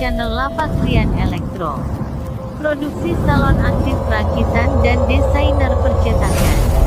channel Lapak Rian Elektro. Produksi salon aktif perakitan dan desainer percetakan.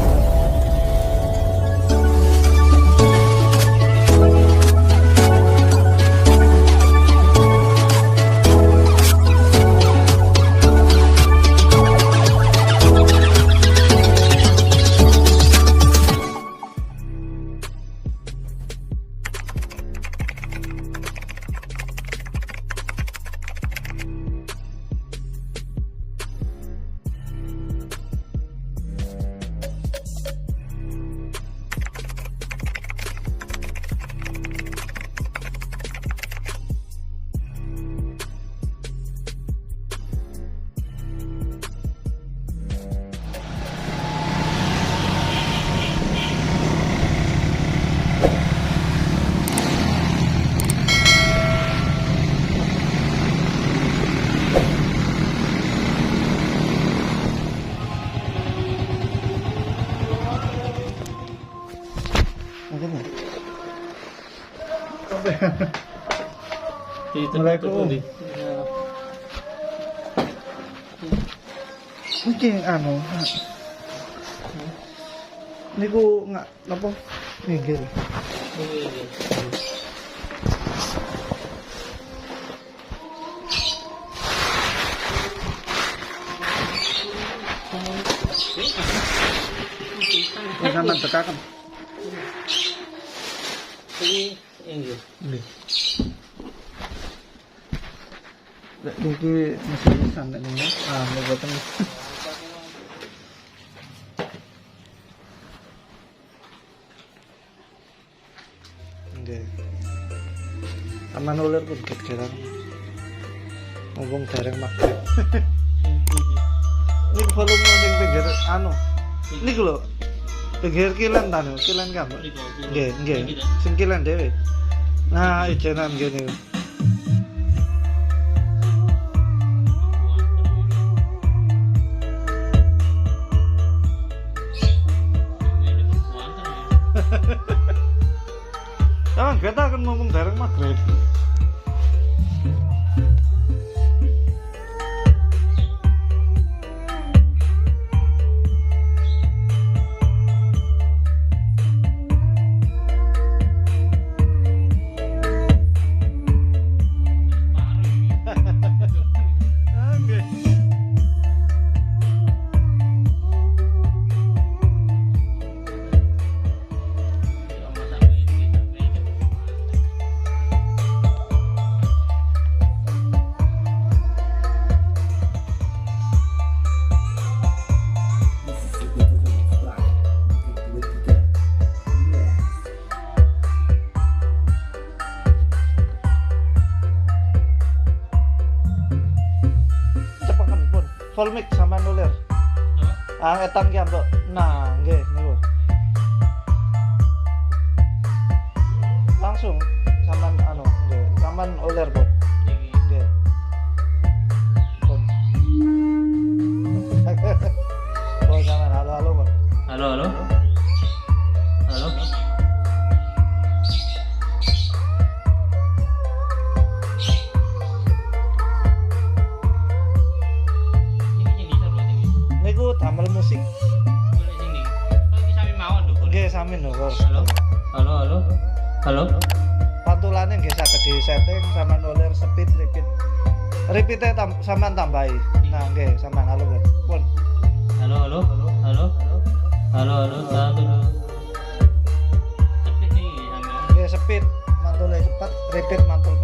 Assalamualaikum. Mungkin niku nggak napa nggih. Sama tekakan. Nggih. Niki mesin sandak ini. Ini boten. Nggih. Aman ular pun kegeran. Ngomong bareng magrib. Ini volume sing pinggir niku lho. Pinggir kilan kilan kamu. Nggih. Sing kilan dhewe. Nah, ijenan ngene. Jangan kita akan ngomong bareng magrib. Volmik sama nulir. Etan ki ambek. Nah, nggih niku. Langsung sampean nggih, sampean ulir, Bos. Nggih. Pun. Oh, sampean halo, Bos. Halo. Damel musik. Nggih, sami lho, Bos. Halo. Pantulane nggih saged di setting sama nulir speed repeat. Repeat-e sampean tambahi. Nah, nggih, sampean halo, Bos. Pun. Halo. Satu. Nggih, speed mantule cepat, repeat mantul